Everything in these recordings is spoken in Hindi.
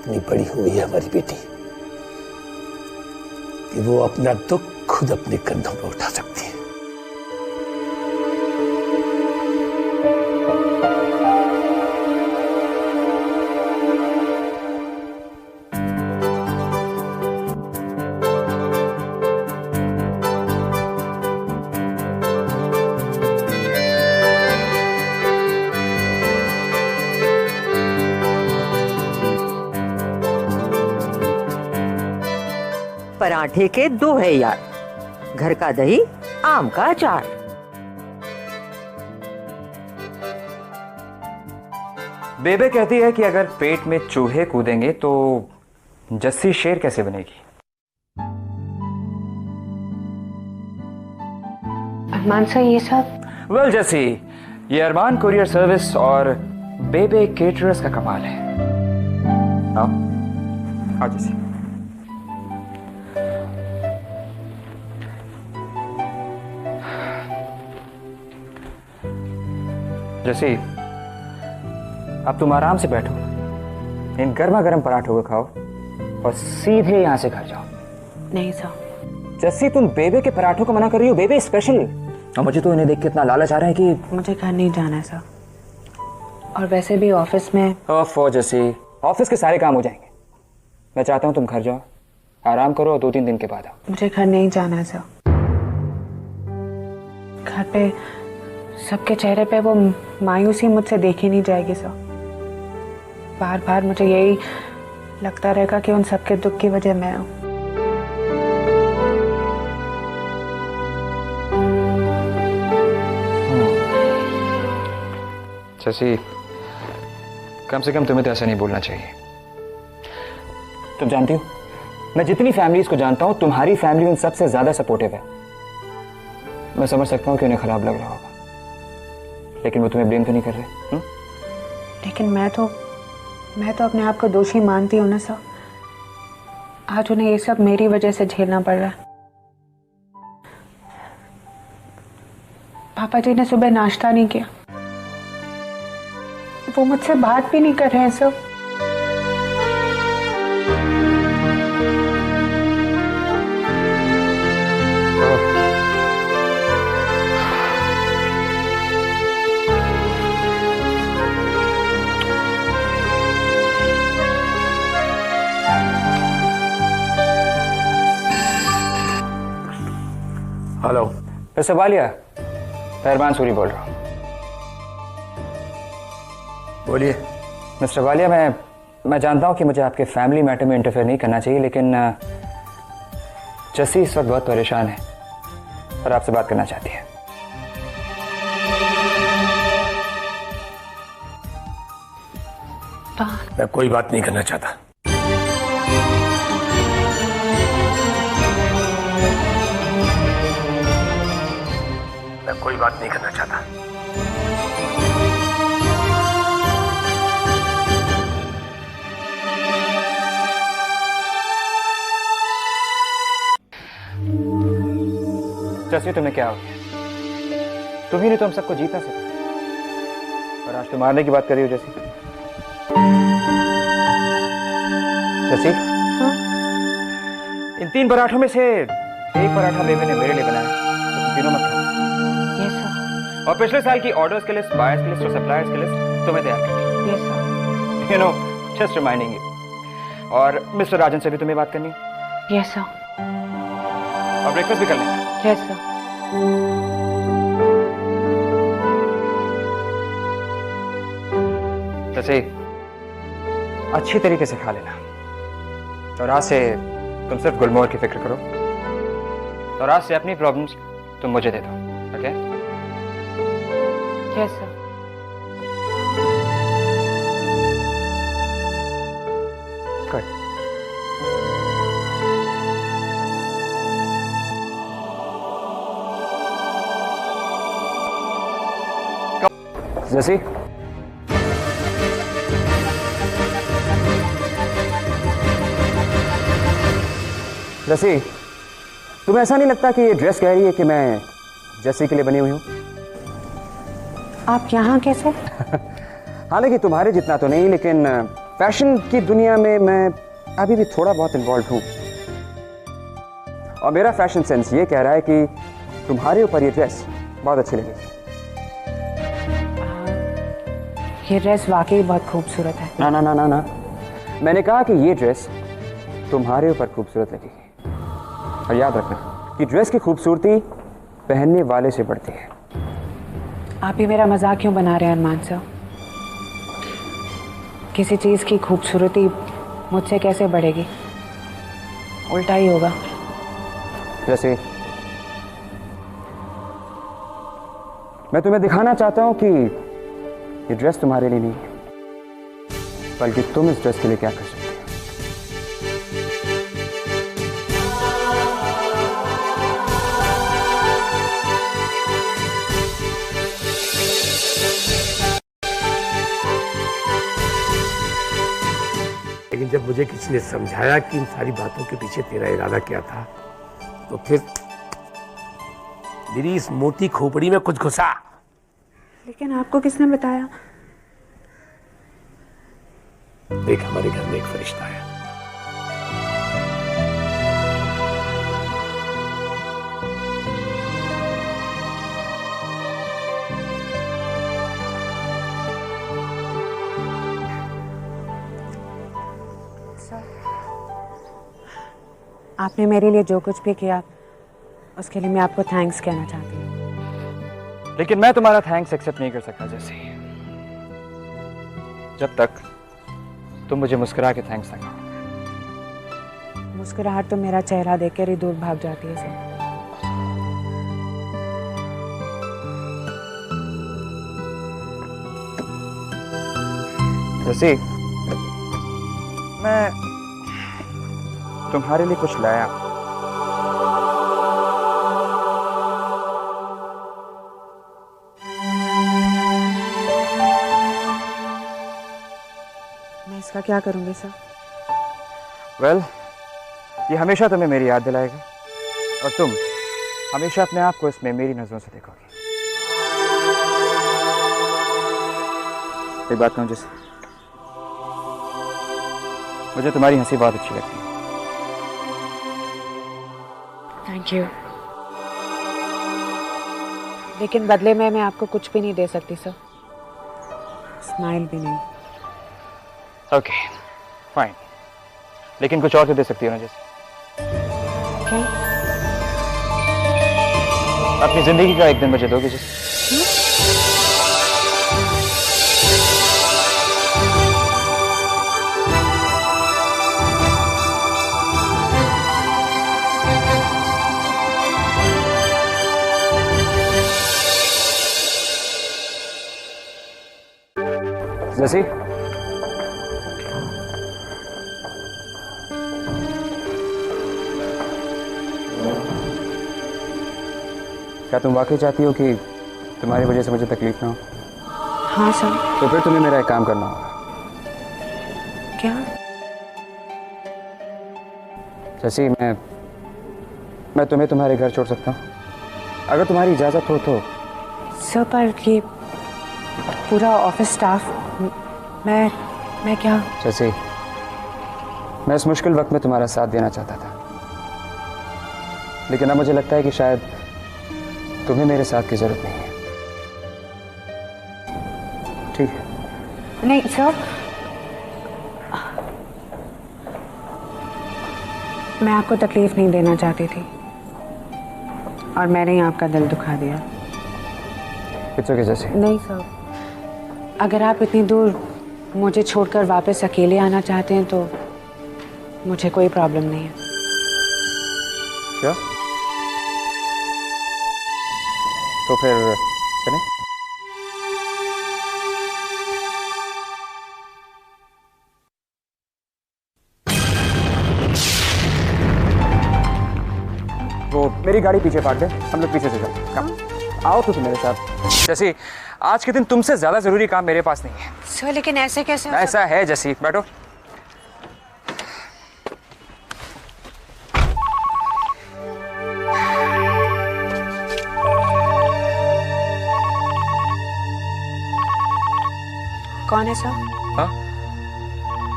इतनी बड़ी हुई है हमारी बेटी कि वो अपना दुख खुद अपने कंधों पर उठा सकती है। पराठे के दो है यार, घर का दही आम का अचार। बेबे कहती है कि अगर पेट में चूहे कूदेंगे तो जस्सी शेर कैसे बनेगी? अरमान सर ये सब? वेल जस्सी, ये अरमान कुरियर सर्विस और बेबे केटरर्स का कमाल है। आओ आओ जस्सी। जैसे अब तुम आराम से बैठो, इन गर्मा गर्म पराठों को खाओ और सीधे यहां से घर जाओ। नहीं सर। जैसे तुम बेबे के पराठों को मना कर रही हो, बेबे स्पेशल, और मुझे तो इन्हें देख के इतना लालच आ रहा है कि मुझे घर नहीं जाना है सर, और वैसे भी ऑफिस में। ओफो जैसे ऑफिस के सारे काम हो जाएंगे। मैं चाहता हूं तुम घर जाओ, आराम करो और 2-3 दिन के बाद आओ। मुझे घर नहीं जाना है सर। घर पे सबके चेहरे पे वो मायूसी मुझसे देखी नहीं जाएगी सर। बार बार मुझे यही लगता रहेगा कि उन सबके दुख की वजह मैं हूं। जैसे कम से कम तुम्हें तो ऐसा नहीं बोलना चाहिए। तुम जानती हो, मैं जितनी फैमिलीज को जानता हूं, तुम्हारी फैमिली उन सबसे ज्यादा सपोर्टिव है। मैं समझ सकता हूं कि उन्हें खराब लग रहा होगा, लेकिन वो तुम्हें ब्लेम तो नहीं कर रहे। लेकिन मैं तो अपने आप को दोषी मानती हूँ ना सर। आज उन्हें ये सब मेरी वजह से झेलना पड़ रहा है। पापा जी ने सुबह नाश्ता नहीं किया, वो मुझसे बात भी नहीं कर रहे हैं सर। हेलो मिस्टर वालिया, अरमान सूरी बोल रहा हूँ। बोलिए। मिस्टर वालिया, मैं जानता हूँ कि मुझे आपके फैमिली मैटर में इंटरफेयर नहीं करना चाहिए, लेकिन जस्सी इस वक्त बहुत परेशान है और आपसे बात करना चाहती है। मैं कोई बात नहीं करना चाहता। मैं कोई बात नहीं करना चाहता। जस्सी, तुम्हें क्या हो गया? तुम ही ने तो हम सबको जीता सिखा, और आज तुम मारने की बात कर रही हो। जस्सी, जस्सी, इन 3 पराठों में से एक पराठा बेबे ने मेरे लिए बनाया, तो तुम तीनों मत खाओ। Yes sir. और पिछले साल की ऑर्डर्स की लिस्ट, बायर्स की लिस्ट और सप्लायर्स की लिस्ट तुम्हें तैयार करनी है। Yes sir. You know, just reminding you. और मिस्टर राजन से भी तुम्हें बात करनी है। Yes sir. और ब्रेकफास्ट भी कर लेना। Yes sir. जैसे अच्छी तरीके से खा लेना, और आज से तुम सिर्फ गुलमोहर की फिक्र करो, और आज से अपनी प्रॉब्लम्स तुम मुझे दे दो। ओके? Yes sir. गुड। जैसी जैसी तुम्हें ऐसा नहीं लगता कि ये ड्रेस कह रही है कि मैं जैसी के लिए बनी हुई हूं? आप यहाँ कैसे? हालांकि तुम्हारे जितना तो नहीं, लेकिन फैशन की दुनिया में मैं अभी भी थोड़ा बहुत इन्वॉल्व हूँ, और मेरा फैशन सेंस ये कह रहा है कि तुम्हारे ऊपर ये ड्रेस बहुत अच्छी लगेगी। ये ड्रेस वाकई बहुत खूबसूरत है। ना ना ना ना ना, मैंने कहा कि ये ड्रेस तुम्हारे ऊपर खूबसूरत लगेगी। और याद रखना कि ड्रेस की खूबसूरती पहनने वाले से बढ़ती है। आप ही मेरा मजाक क्यों बना रहे हैं अरमान साहब? किसी चीज़ की खूबसूरती मुझसे कैसे बढ़ेगी? उल्टा ही होगा। जैसे मैं तुम्हें दिखाना चाहता हूं कि ये ड्रेस तुम्हारे लिए नहीं है, बल्कि तुम इस ड्रेस के लिए क्या कर सकते हो। लेकिन जब मुझे किसी ने समझाया कि इन सारी बातों के पीछे तेरा इरादा क्या था, तो फिर मेरी इस मोटी खोपड़ी में कुछ घुसा। लेकिन आपको किसने बताया? देख, हमारे घर में एक फरिश्ता है। आपने मेरे लिए जो कुछ भी किया उसके लिए मैं आपको थैंक्स कहना चाहती हूँ। लेकिन मैं तुम्हारा थैंक्स एक्सेप्ट नहीं कर सकता जैसे, जब तक तुम मुझे मुस्कुरा के थैंक्स ना कहो। मुस्कुराहट तो मेरा चेहरा देखकर ही दूर भाग जाती है सर। जैसे मैं तुम्हारे लिए कुछ लाया। मैं इसका क्या करूंगी सर? वेल, ये हमेशा तुम्हें मेरी याद दिलाएगा, और तुम हमेशा अपने आप को इसमें मेरी नजरों से देखोगे। एक बात कहूं जैसे, मुझे तुम्हारी हंसी बहुत अच्छी लगती है। Thank you. लेकिन बदले में मैं आपको कुछ भी नहीं दे सकती सर, स्माइल भी नहीं। ओके फाइन, लेकिन कुछ और तो दे सकती हो ना जैसे। क्या? अपनी जिंदगी का एक दिन मुझे दोगे जैसे? जैसे क्या तुम वाकई चाहती हो कि तुम्हारी वजह से मुझे तकलीफ ना हो? हाँ सर। तो फिर तुम्हें मेरा एक काम करना होगा। क्या? जैसे मैं तुम्हें तुम्हारे घर छोड़ सकता हूँ अगर तुम्हारी इजाजत हो तो। सर पर ये पूरा ऑफिस स्टाफ, मैं क्या? जैसे मैं इस मुश्किल वक्त में तुम्हारा साथ देना चाहता था, लेकिन अब मुझे लगता है कि शायद तुम्हें मेरे साथ की जरूरत नहीं है। ठीक है? नहीं सर, मैं आपको तकलीफ नहीं देना चाहती थी और मैंने ही आपका दिल दुखा दिया। इट्स ओके जैसे। नहीं सर, अगर आप इतनी दूर मुझे छोड़कर वापस अकेले आना चाहते हैं तो मुझे कोई प्रॉब्लम नहीं है। क्या? तो फिर चलें? वो मेरी गाड़ी पीछे पार्क है, हम लोग पीछे से चलते। आओ तो तुम मेरे साथ। जैसे आज के दिन तुमसे ज्यादा जरूरी काम मेरे पास नहीं है। सर लेकिन ऐसे कैसे? ऐसा है जैसी, बैठो। कौन है सर? हाँ?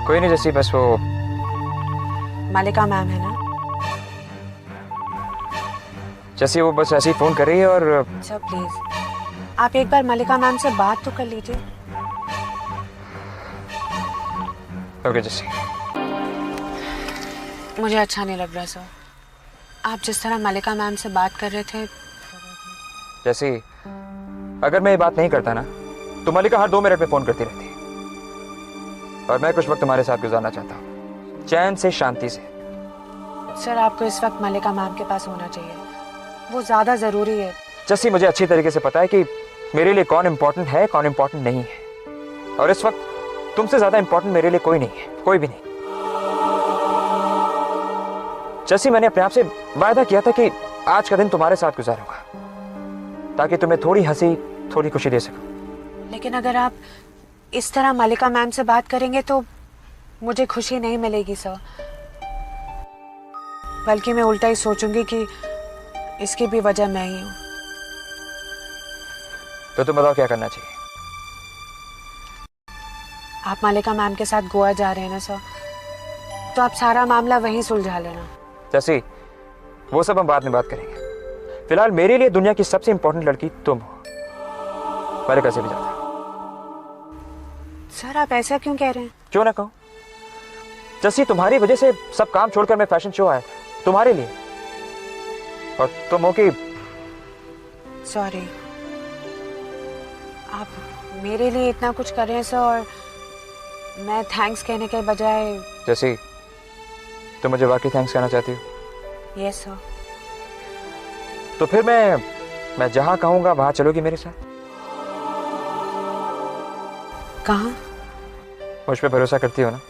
कोई नहीं जैसी, बस वो मलिका मैम है ना? जैसी वो बस ऐसे ही फोन कर रही है। और सर प्लीज आप एक बार मलिका मैम से बात तो कर लीजिए। ओके जैसी। मुझे अच्छा नहीं लग रहा सर, आप जिस तरह मलिका मैम से बात कर रहे थे। जैसी, अगर मैं ये बात नहीं करता ना तो मलिका हर 2 मिनट में फोन करती रहती। और मैं कुछ वक्त तुम्हारे साथ गुजारना चाहता हूँ, चैन से, शांति से। सर आपको इस वक्त मलिका मैम के पास होना चाहिए, वो ज्यादा जरूरी है। जैसी, मुझे अच्छी तरीके से पता है कि मेरे लिए कौन इंपॉर्टेंट है, कौन इंपॉर्टेंट नहीं है। और इस वक्त तुमसे ज्यादा इंपॉर्टेंट मेरे लिए कोई नहीं है, कोई भी नहीं। जैसी, मैंने अपने आप से वायदा किया था कि आज का दिन तुम्हारे साथ गुजारूंगा ताकि तुम्हें थोड़ी हंसी, थोड़ी खुशी दे सकूं। लेकिन अगर आप इस तरह मलिका मैम से बात करेंगे तो मुझे खुशी नहीं मिलेगी सर, बल्कि मैं उल्टा ही सोचूंगी कि इसकी भी वजह मैं ही हूं। तो तुम बताओ क्या करना चाहिए? आप मलिका मैम के साथ गोवा जा रहे हैं ना सर, तो आप सारा मामला वहीं सुलझा लेना। जैसी, वो सब हम बाद में बात करेंगे। फिलहाल मेरे लिए दुनिया की सबसे इंपॉर्टेंट लड़की तुम हो, मलिका से भी ज्यादा। सर आप ऐसा क्यों कह रहे हैं? क्यों ना कहूं? जैसी, तुम्हारी वजह से सब काम छोड़कर मैं फैशन शो आया तुम्हारे लिए, और तुम हो कि सॉरी, आप मेरे लिए इतना कुछ कर रहे हैं सर, और मैं थैंक्स कहने के बजाय। जैसी, तुम मुझे वाकई थैंक्स कहना चाहती हो? Yes sir. तो फिर मैं जहां कहूंगा वहां चलोगी मेरे साथ? कहाँ? मुझ पे भरोसा करती हो ना?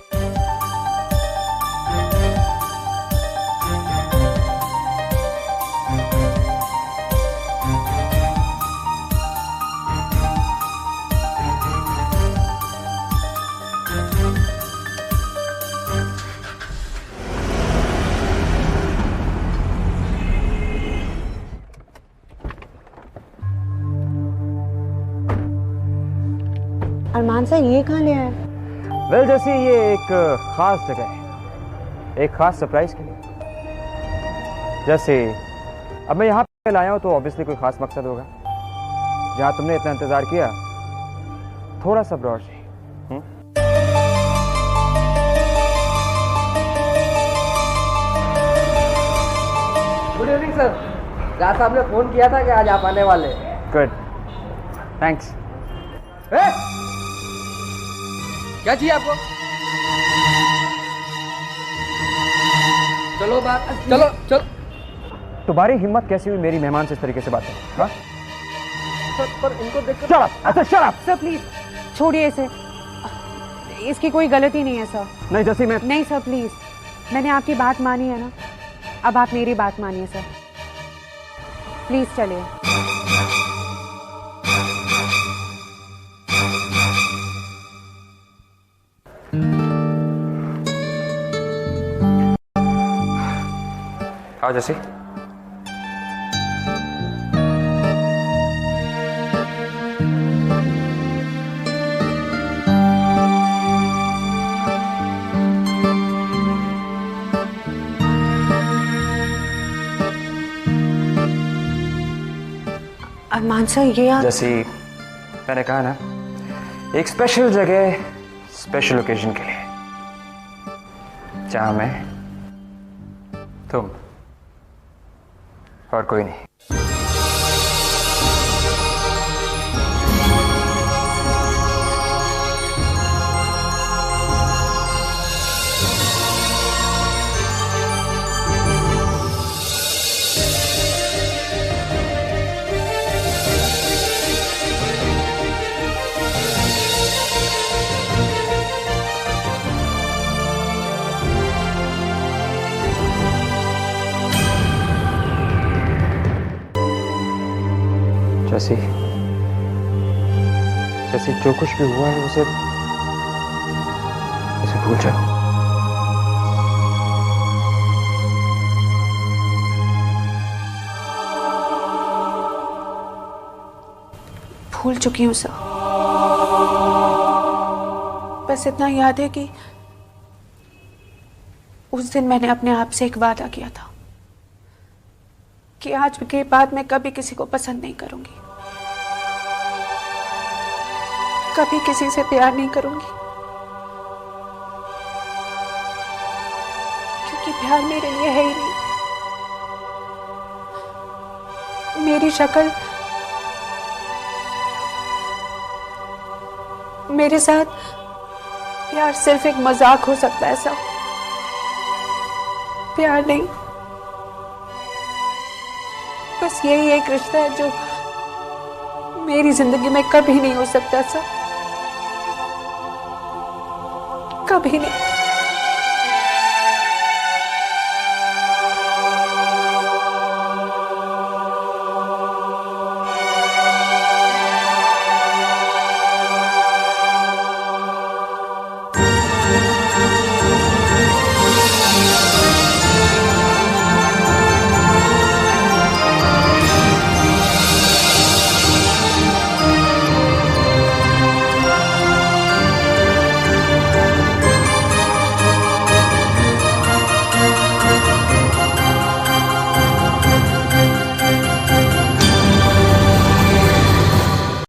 अरमान सर ये कहाँ ले आए? वेल जैसे ये एक खास जगह है, एक खास सरप्राइज के लिए। जैसे अब मैं यहाँ पे लाया हूँ तो ऑब्वियसली कोई खास मकसद होगा। जहाँ तुमने इतना इंतजार किया, थोड़ा सा ब्रॉड चाहिए। गुड इवनिंग सर, राज साहब ने फोन किया था कि आज आप आने वाले। Good, thanks. क्या चाहिए आपको? चलो बात, चलो चलो। तुम्हारी हिम्मत कैसी हुई मेरी मेहमान से इस तरीके से बात करने? हाँ? पर इनको देख कर shut up, shut up. Sir please छोड़िए इसे, इसकी कोई गलती नहीं है सर। नहीं जैसी, मैं नहीं सर प्लीज, मैंने आपकी बात मानी है ना, अब आप मेरी बात मानिए सर, प्लीज चलिए। आओ जैसी। अरमान सर ये आप। जैसी मैंने कहा ना, एक स्पेशल जगह, स्पेशल ओकेजन के लिए, जहां मैं, तुम और कोई नहीं। जैसी जैसी जो कुछ भी हुआ है उसे भूल जाओ। भूल चुकी हूँ सर, बस इतना याद है कि उस दिन मैंने अपने आप से एक वादा किया था कि आज के बाद मैं कभी किसी को पसंद नहीं करूंगी, कभी किसी से प्यार नहीं करूंगी, क्योंकि प्यार मेरे लिए है ही नहीं। मेरी शक्ल, मेरे साथ प्यार सिर्फ एक मजाक हो सकता है सब, प्यार नहीं। बस यही एक रिश्ता है जो मेरी जिंदगी में कभी नहीं हो सकता सब, कभी नहीं।